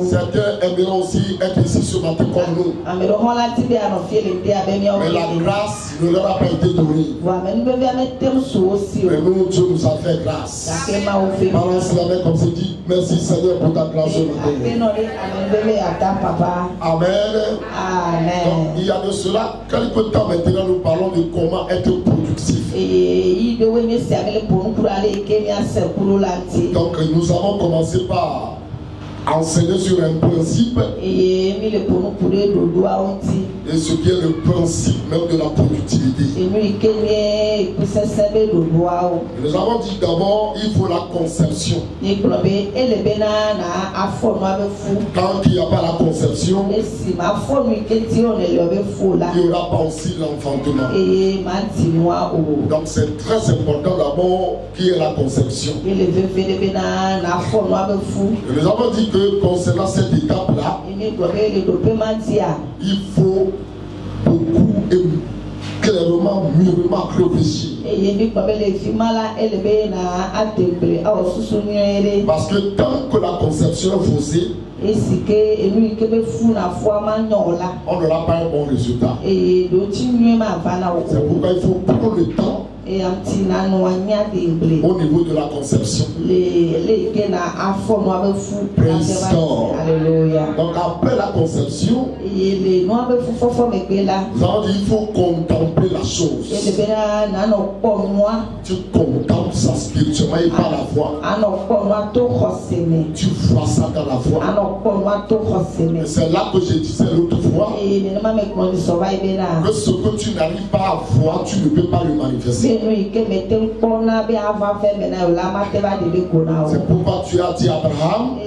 Certains aimeront aussi être ici ce matin comme nous. Mais la grâce ne leur a pas été donnée. Mais nous, Dieu nous a fait grâce. Balance la main comme c'est dit. Merci Seigneur pour ta grâce ce matin. Amen. Donc, il y a de cela quelque temps maintenant, nous parlons de comment être productif. Donc nous avons commencé par enseigner sur un principe, et ce qui est le principe même de la productivité. Nous avons dit d'abord il faut la conception. Quand il n'y a pas la conception, il n'y aura pas aussi l'enfantement. Donc c'est très important d'abord qu'il y ait la conception. Et nous avons dit que concernant cette étape-là, il faut beaucoup et clairement, mûrement réfléchir. Parce que tant que la conception est faussée, on n'aura pas un bon résultat. C'est pourquoi il faut prendre le temps au niveau de la conception. Donc après la conception, nous avons dit il faut contempler la chose. Tu contemples ça spirituellement et par la foi. Tu vois ça dans la foi. C'est là que je disais l'autre fois que ce que tu n'arrives pas à voir, tu ne peux pas le manifester. C'est pourquoi tu as dit Abraham,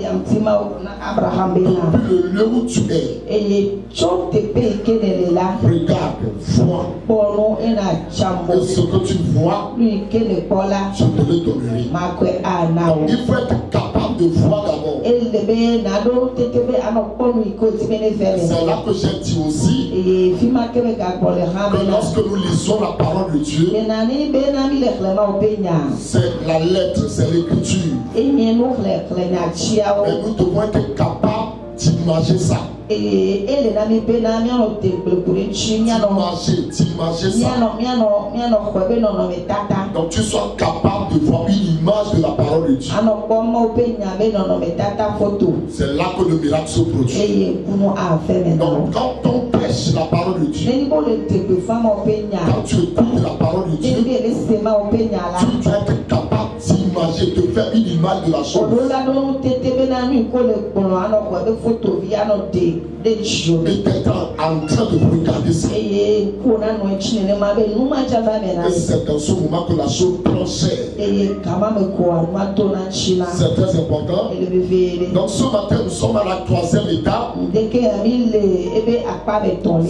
depuis le lieu où tu es, regarde, vois, et ce que tu vois, je te le donnerai. Donc il faut être capable de voir d'abord. C'est là que j'ai dit aussi que lorsque nous lisons la parole de Dieu, c'est la lettre, c'est l'écriture. Et nous devons être capables d'imager ça. D'imager ça. Donc tu sois capable de voir une image de la parole de Dieu. C'est là que le miracle se produit. Donc quand on prêche la parole de Dieu, quand tu écoutes la parole de Dieu, tu dois être capable d'imager, de faire une image de la chose. Et d'être en train de regarder ça. Et c'est dans ce moment que la chose prend chair. C'est très important. Donc ce matin, nous sommes à la troisième étape.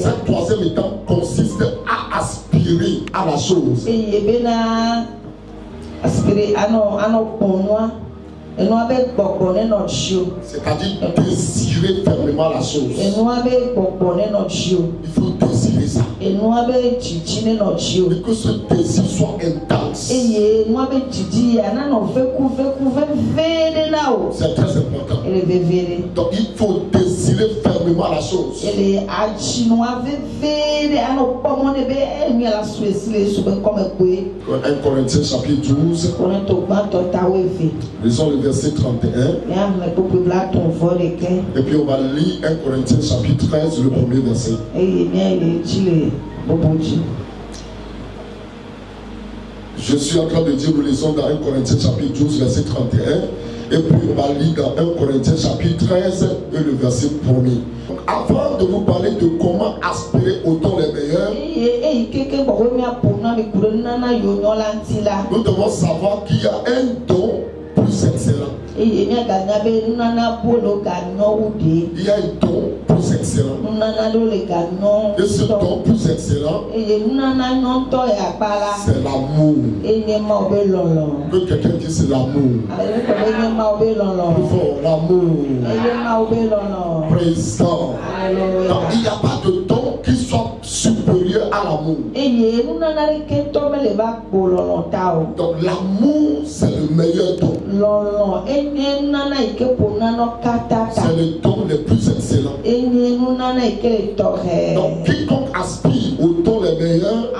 Cette troisième étape consiste à aspirer à la chose. C'est-à-dire désirer fermement la chose. Il faut désirer ça. Et que ce désir soit intense. C'est très important. Donc il faut désirer fermement la chose. 1 Corinthiens chapitre 12. Lisons le verset 31. Et puis on va lire 1 Corinthiens chapitre 13, le premier verset. Je suis en train de dire, nous lisons dans 1 Corinthiens chapitre 12, verset 31. Et puis on va lire dans 1 Corinthiens chapitre 13 et le verset 1er. Donc, avant de vous parler de comment aspirer aux dons les meilleurs, nous devons savoir qu'il y a un don plus excellent. Il y a un don plus excellent. Et ce don plus excellent, c'est l'amour. Que quelqu'un dise c'est l'amour. L'amour. Praise God. Donc il n'y a pas de don qui soit supérieur supérieur à l'amour. Donc l'amour, c'est le meilleur don. C'est le don le plus excellent. Donc quiconque aspire au don le meilleur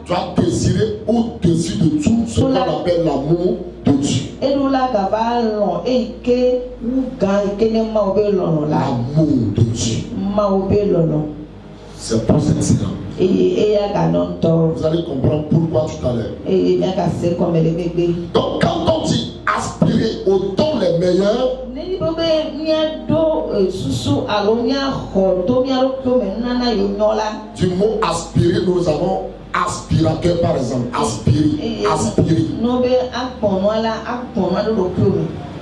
doit désirer au-dessus de tout ce qu'on appelle l'amour de Dieu. L'amour de Dieu. C'est plus excellent. Vous allez comprendre pourquoi tout à l'heure. Donc quand on dit aspirer au don les meilleurs, du mot aspirer, nous avons aspirateur par exemple. Aspirer.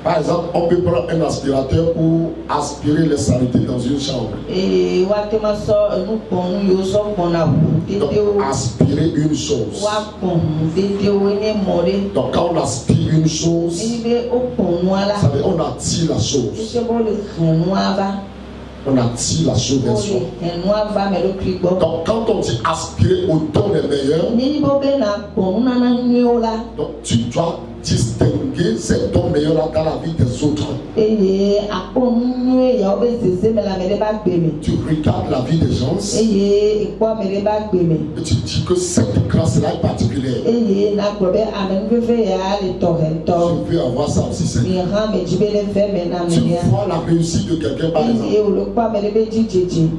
Par exemple, on peut prendre un aspirateur pour aspirer les saletés dans une chambre. Donc, aspirer une chose. Donc, quand on aspire une chose, ça veut dire on attire la chose. On attire la chose vers soi. Donc, quand on dit aspirer au don des meilleurs, donc tu dois distinguer ces dons meilleurs là dans la vie des autres. Tu regardes la vie des gens et tu dis que cette grâce là est particulière. Je veux avoir ça aussi. Tu vois la réussite de quelqu'un par exemple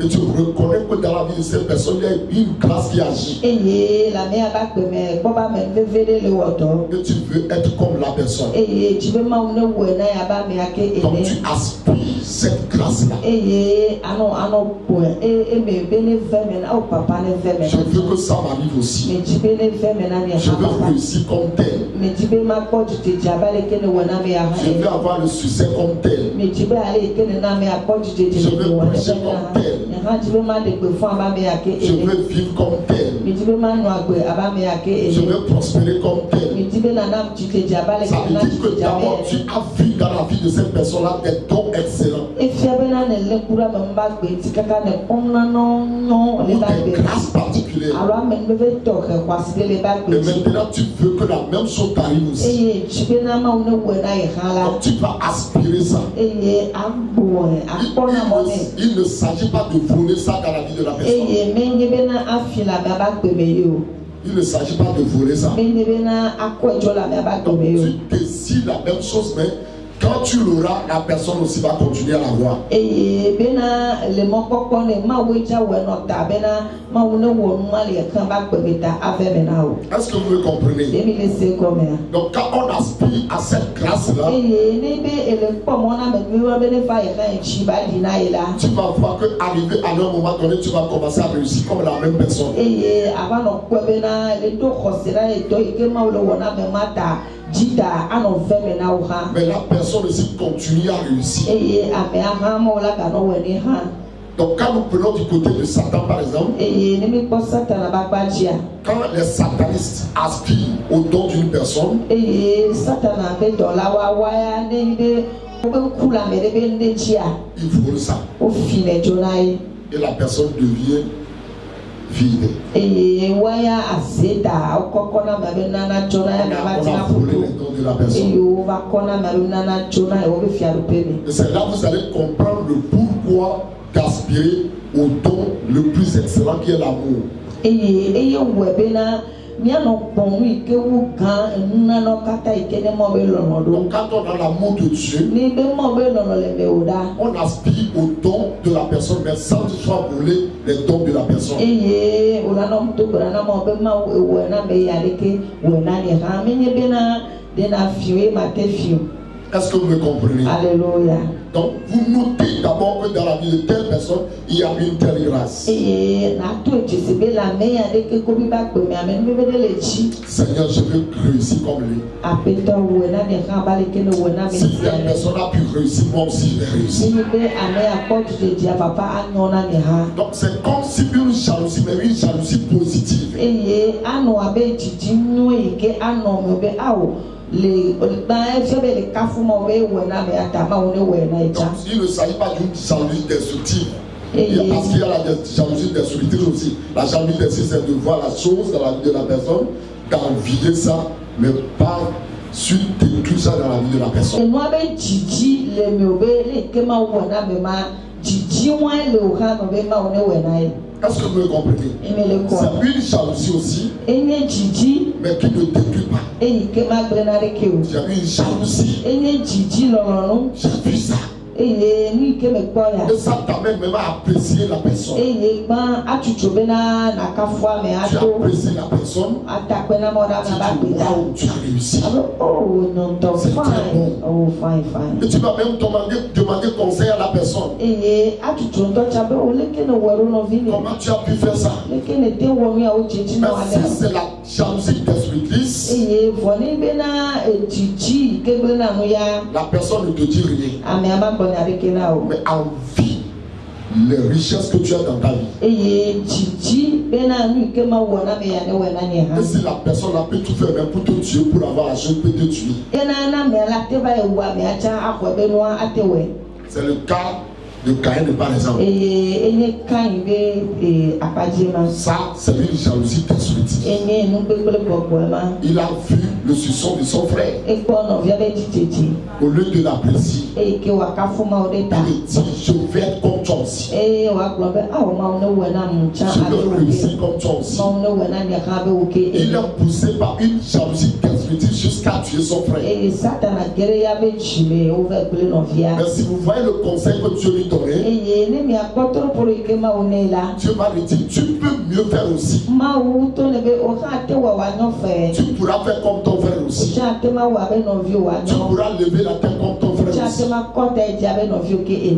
et tu reconnais que dans la vie de cette personne il y a une grâce qui agit et tu veux être comme la personne. Donc tu aspires cette grâce là. Je veux que ça m'arrive aussi. Je veux réussir comme tel. Je veux avoir le succès comme tel. Je veux prêcher comme tel. Je veux vivre comme tel. Je veux prospérer comme tel. Ça veut dire que d'abord tu as vu dans la vie de cette personne-là des dons excellents. Ou des grâces particulières. Et maintenant tu veux que la même chose t'arrive aussi. Donc tu vas aspirer ça. Il ne s'agit pas de voler ça dans la vie de la personne. Il ne s'agit pas de voler ça. Donc, tu désires la même chose, mais quand tu l'auras, la personne aussi va continuer à l'avoir. Est-ce que vous me comprenez? Donc quand on aspire à cette grâce-là, tu vas voir qu'arrivé à un moment donné, tu vas commencer à réussir comme la même personne. Mais la personne aussi continue à réussir. Donc quand nous prenons du côté de Satan par exemple, quand les satanistes aspirent au don d'une personne, ils volent ça. Et la personne devient vide. On a volé les dons de la personne. Et c'est là que vous allez comprendre le pourquoi d'aspirer au don le plus excellent qui est l'amour. Donc quand on a l'amour de Dieu, on aspire au don de la personne, mais sans toutefois voler les dons de la personne. Est-ce que vous me comprenez? Alléluia. Donc vous notez d'abord que dans la vie de telle personne, il y a une telle grâce. Seigneur, je veux réussir comme lui. Si telle personne a pu réussir, moi aussi je vais réussir. Donc c'est comme si une jalousie, mais une jalousie positive. Donc, il ne s'agit pas d'une jalousie destructive. Parce qu'il y a la jalousie destructrice aussi. La jalousie destructrice, c'est de voir la chose dans la vie de la personne, d'envier ça, mais pas suite détruire ça dans la vie de la personne. Est-ce que vous me comprenez? C'est une jalousie aussi, mais qui ne détruit pas. J'ai une jalousie. J'ai vu ça. Et ça t'amène même à apprécier la personne. Tu apprécies la personne. Tu as réussi. C'est très bon. Et tu vas même demander conseil à la personne. Comment tu as pu faire ça? Mais si c'est la jalousie destructrice, la personne ne te dit rien. Mais envie les richesses que tu as dans ta vie. Et si la personne a pu tout faire même pour te tuer, pour avoir la chose, peut te tuer. C'est le cas de Caïn par exemple. Ça, c'est une jalousie destructrice. Il a vu le soupçon de son frère. Au lieu de l'apprécier, il dit, je vais être comme toi aussi. Je vais réussir comme toi aussi. Il est poussé par une jalousie destructrice jusqu'à tuer son frère. Mais si vous voyez le conseil que Dieu lui donne, Dieu va lui dire, tu peux mieux faire aussi. Tu pourras faire comme ton frère aussi. Tu pourras lever la tête comme ton frère aussi.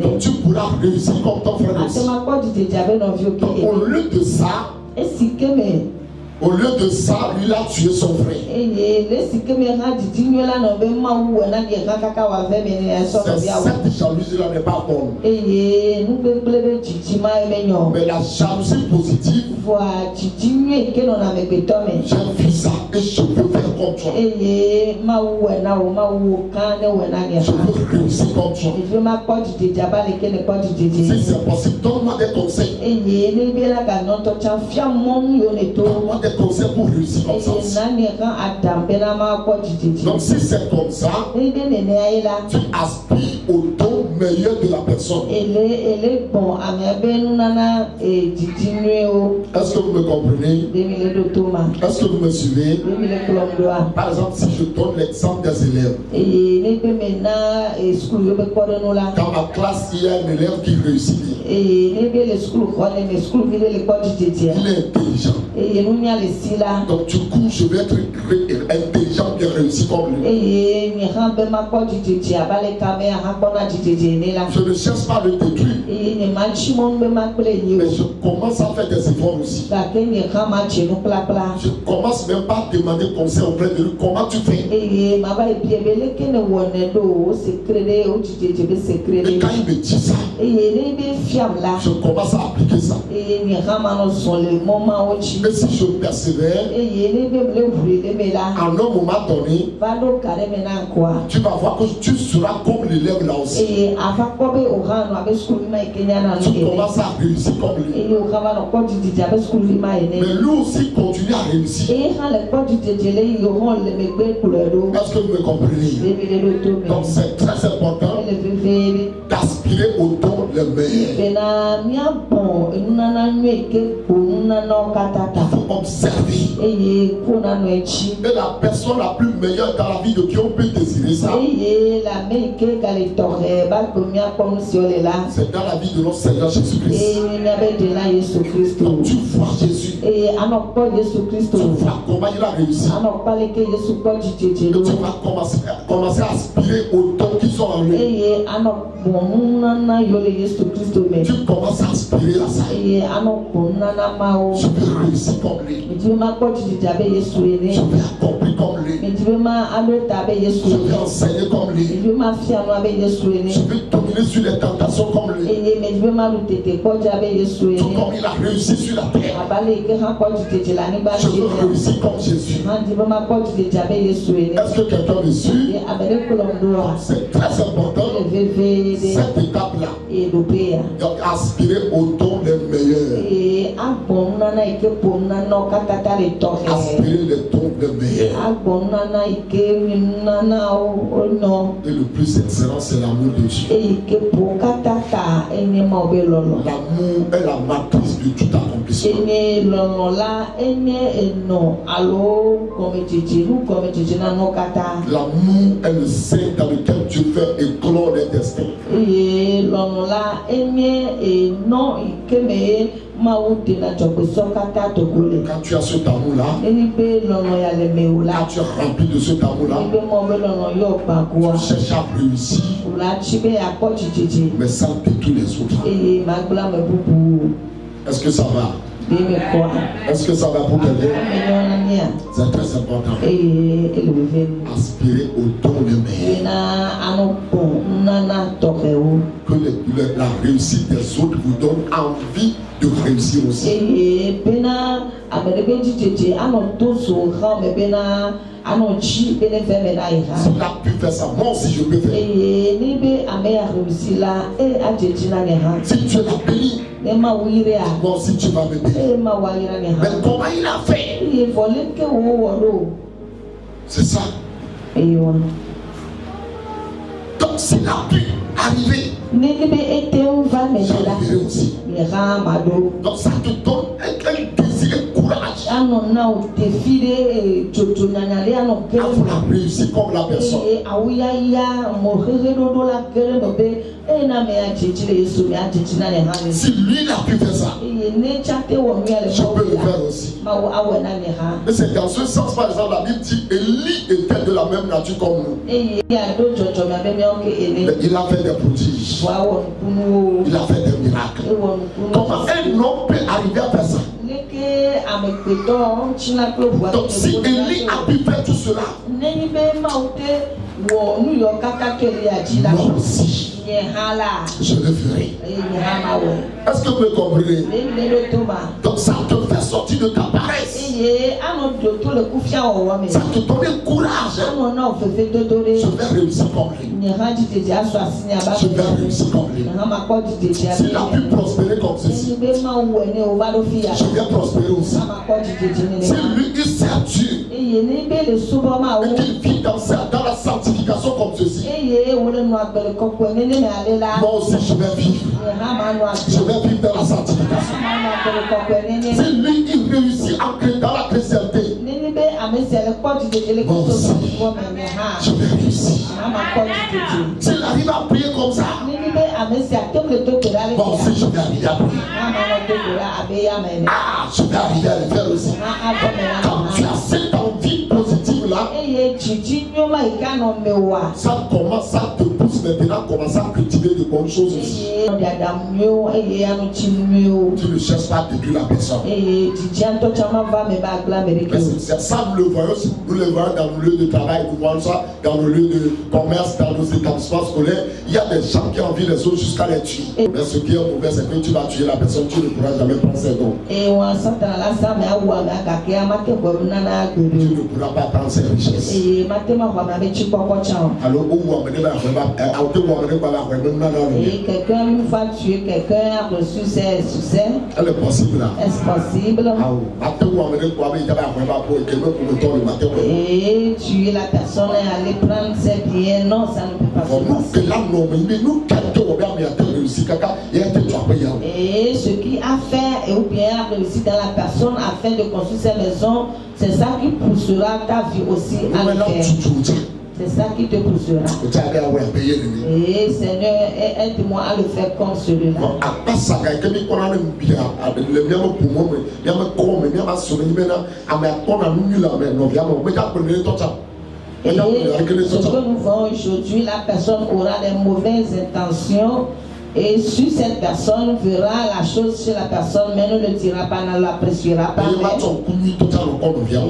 Donc tu pourras réussir comme ton frère aussi. Donc, au lieu de ça, lui a tué son frère. Cette jalousie-là n'est pas bonne. Mais la jalousie positive, j'ai vu ça et je veux faire comme toi. Je veux réussir comme toi. Si c'est possible, donne-moi des conseils. Donne-moi des conseils pour réussir comme ça. Donc si c'est comme ça, tu aspires au don meilleur de la personne. Est-ce que vous me comprenez? Est-ce que vous me suivez? Par exemple, si je donne l'exemple des élèves, dans ma classe, il y a un élève qui réussit bien. Il est intelligent. Donc du coup, je vais être intelligent, bien réussi comme lui. Je ne cherche pas à le détruire. Mais je commence à faire des efforts aussi. Je commence même pas à demander conseil auprès de lui. Comment tu fais? Et quand il me dit ça, je commence à appliquer ça. Et si je persévère, en un moment donné, tu vas voir que tu seras comme l'élève là aussi. Tu commences à réussir comme lui. Mais lui aussi continue à réussir. Est-ce que vous me comprenez? Donc c'est très important d'aspirer au don le meilleur. Il faut observer. Et la personne la plus meilleure dans la vie de qui on peut désirer ça, c'est dans la vie de notre Seigneur Jésus-Christ. Donc tu vois Jésus. Tu vois comment il a réussi. Et tu vas commencer à aspirer aux dons qui sont en lui. Tu commences à aspirer à ça. Je vais réussir comme lui. Je vais accomplir comme lui. Je vais enseigner comme lui. Je vais dominer sur les tentations comme lui. Tout comme il a réussi sur la terre. Je veux réussir comme Jésus. Est-ce que quelqu'un me suit? C'est très important cette étape-là. Donc aspirer au don des meilleurs. Aspirer les dons des meilleurs. Et le plus excellent, c'est l'amour de Dieu. L'amour est la matrice de tout accomplissement. L'amour est le sein dans lequel Dieu fait éclore les destins. Quand tu as cet amour-là, quand tu es rempli de cet amour-là, tu cherches à réussir, mais sans détruire les autres. Est-ce que ça va? Est-ce que ça va pour t'aider? C'est très important. Aspirer au don de meilleur. Que la réussite des autres vous donne envie de réussir aussi. S'il a pu faire ça, moi aussi je peux faire. Si tu l'as béni, moi aussi tu vas me bénir. Mais comment il a fait? C'est ça. Donc s'il a pu arriver, j'arriverai aussi. Donc ça te donne un désir, un courage à vouloir réussir comme la personne. Si lui n'a pu faire ça, je peux le faire aussi. Mais c'est dans ce sens, par exemple, la Bible dit Élie était de la même nature comme nous. Mais il a fait des prodiges. Il a fait des miracles. Comment un homme peut arriver à faire ça? Donc si Élie a pu faire tout cela, moi aussi je le ferai. Est-ce que vous me comprenez? Donc ça te fait sortir de ta paresse. Ça te donne un courage. Je vais réussir comme lui. Je vais réussir comme lui. S'il a pu prospérer comme ceci, je vais prospérer aussi. Si lui il sert Dieu et qu'il vit dans la sanctification comme ceci, moi aussi je vais vivre. Je vais vivre dans la sanctification. Si lui il réussit à créer dans la chrétienté, moi aussi je vais réussir. S'il arrive à prier comme ça, moi aussi je vais arriver à prier. Ah, je vais arriver à le faire aussi. Quand tu as cette envie positive là, ça commence à te pousser maintenant à commencer à cultiver de bonnes choses aussi. Tu ne cherches pas à détruire la personne. C'est ça, nous le voyons dans le lieu de travail, nous voyons ça dans le lieu de commerce, dans nos établissements scolaires. Il y a des gens qui ont envie les autres jusqu'à les tuer. Mais ce qui est mauvais, c'est que tu vas tuer la personne, tu ne pourras jamais prendre ses dons. Tu ne pourras pas prendre ses richesses. Alors, quelqu'un, une fois tué, quelqu'un a reçu ses succès. Elle est possible là. Est-ce possible? Et tuer la personne et aller prendre ses biens, non, ça ne peut pas se passer. Et ce qui a fait ou bien a réussi dans la personne afin de construire ses maisons, c'est ça qui poussera ta vie aussi à le faire. C'est ça qui te poussera. Et Seigneur, aide-moi à le faire comme celui-là. Et ce que nous voyons aujourd'hui, la personne aura des mauvaises intentions. Et sur cette personne verra la chose chez la personne, mais ne le dira pas, ne l'appréciera pas.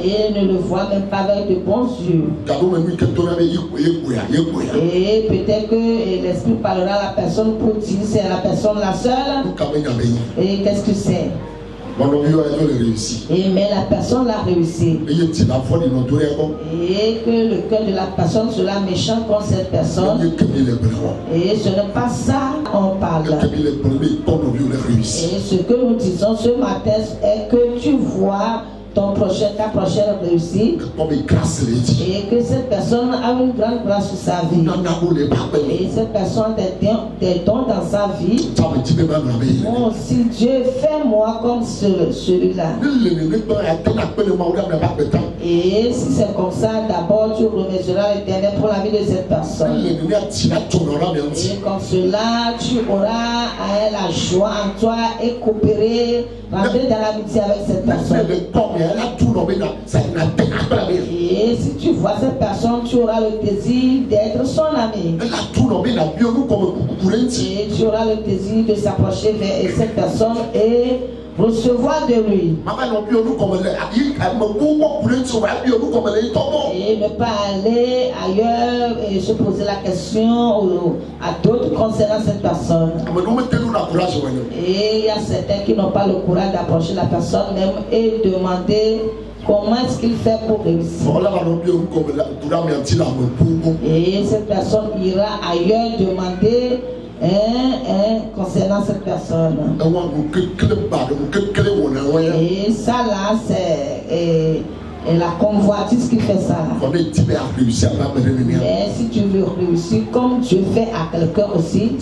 Et ne le voit même pas avec de bons yeux. Et peut-être que l'esprit parlera à la personne pour dire c'est la personne la seule. Et qu'est-ce que c'est? Et mais la personne l'a réussi. Et que le cœur de la personne sera méchant contre cette personne. Et ce n'est pas ça on parle. parle. Et ce que nous disons ce matin est que tu vois ta prochaine réussite et que cette personne a une grande grâce sur sa vie et cette personne a des dons dans sa vie. Moi aussi, Dieu, fais-moi comme celui-là. Et si c'est comme ça, d'abord tu remercieras l'Éternel pour la vie de cette personne. Et comme cela, tu auras la joie en toi et coopérer, rentrer dans l'amitié avec cette personne. Et si tu vois cette personne, tu auras le désir d'être son ami. Et tu auras le désir de s'approcher vers cette personne et recevoir de lui. Et ne pas aller ailleurs et se poser la question à d'autres concernant cette personne. Et il y a certains qui n'ont pas le courage d'approcher la personne même et demander comment est-ce qu'il fait pour réussir. Et cette personne ira ailleurs demander concernant cette personne. Et ça là, c'est la convoitise qui fait ça. Mais si tu veux réussir comme Dieu fait à quelqu'un aussi,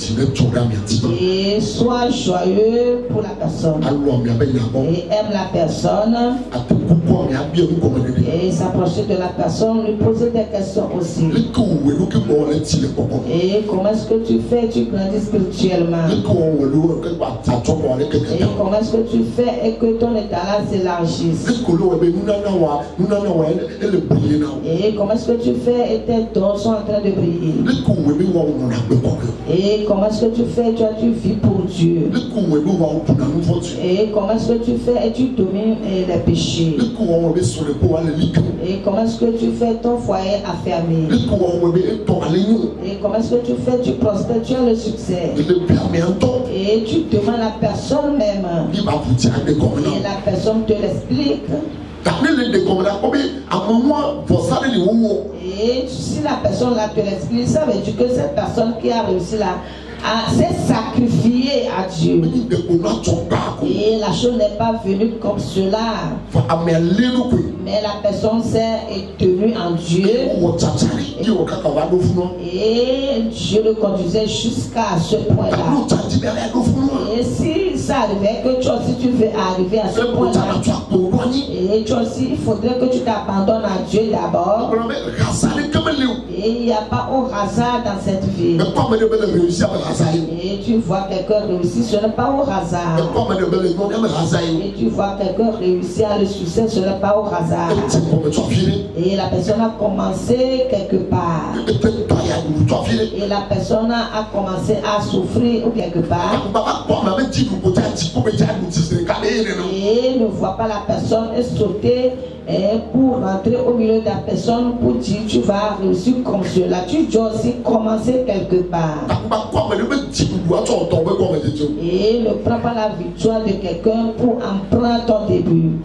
et sois joyeux pour la personne et aime la personne et s'approcher de la personne, lui poser des questions aussi. Et comment est-ce que tu fais? Tu grandis spirituellement. Et comment est-ce que tu fais et que ton état s'élargisse? Et comment est-ce que tu fais et tes dons sont en train de briller? Et comment est-ce que tu fais? Tu vis pour Dieu. Et comment est-ce que tu fais et tu domines les péchés? Et comment est-ce que tu fais ton foyer affermi? Et comment est-ce que tu fais? Tu prospères, tu as le succès. Et tu demandes à la personne même. Et la personne te l'explique. Et si la personne là te l'explique, ça veut dire que cette personne qui a réussi là s'est sacrifiée à Dieu. Et la chose n'est pas venue comme cela. Mais la personne s'est tenue en Dieu. Et Dieu le conduisait jusqu'à ce point-là. Et si ça arrivait que toi aussi tu veux arriver à ce point-là, et toi aussi il faudrait que tu t'abandonnes à Dieu d'abord. Et il n'y a pas au hasard dans cette vie. Et tu vois quelqu'un réussir, ce n'est pas au hasard. Et tu vois quelqu'un réussir à le succès, ce n'est pas au hasard. Et la personne a commencé quelque part. Et la personne a commencé à souffrir quelque part. Et ne voit pas la personne sauter pour rentrer au milieu de la personne pour dire tu vas réussir comme cela. Tu dois aussi commencer quelque part. Et ne prends pas la victoire de quelqu'un pour en prendre ton début.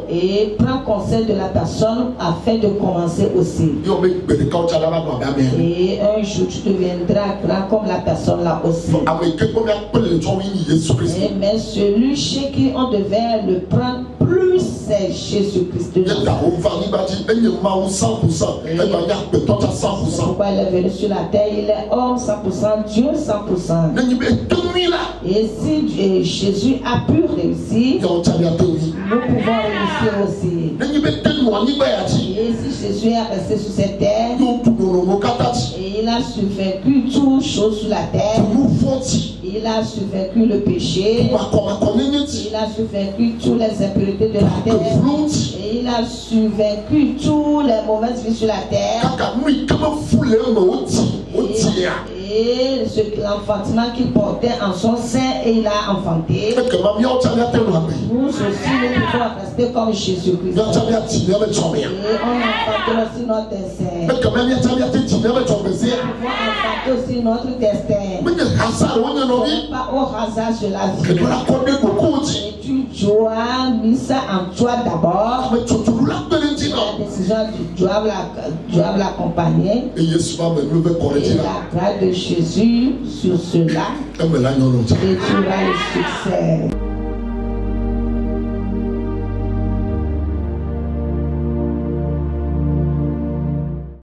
Et prends conseil de la personne afin de commencer aussi. Et un jour tu deviendras grand comme la personne là aussi. Mais celui chez qui on devait le prendre plus, c'est Jésus-Christ. Pourquoi il est venu sur la terre? Il est homme 100%, Dieu 100%. Et si Jésus a pu réussir, nous pouvons réussir aussi. Et si Jésus est resté sur cette terre, et il a survécu toutes choses sur la terre, il a survécu le péché, il a survécu toutes les impurités de la terre, et il a survécu toutes les mauvaises vies sur la terre. Et l'enfantement qu'il portait en son sein, et il a enfanté. Nous aussi, nous pouvons rester comme Jésus-Christ. Et on enfante aussi notre destin. Nous pouvons enfanter aussi notre destin. Pas au hasard sur la vie. Et tu Joab mis ça en toi d'abord. La décision de Joab l'accompagnait. Et la grâce de Jésus sur cela. Et tu auras le succès.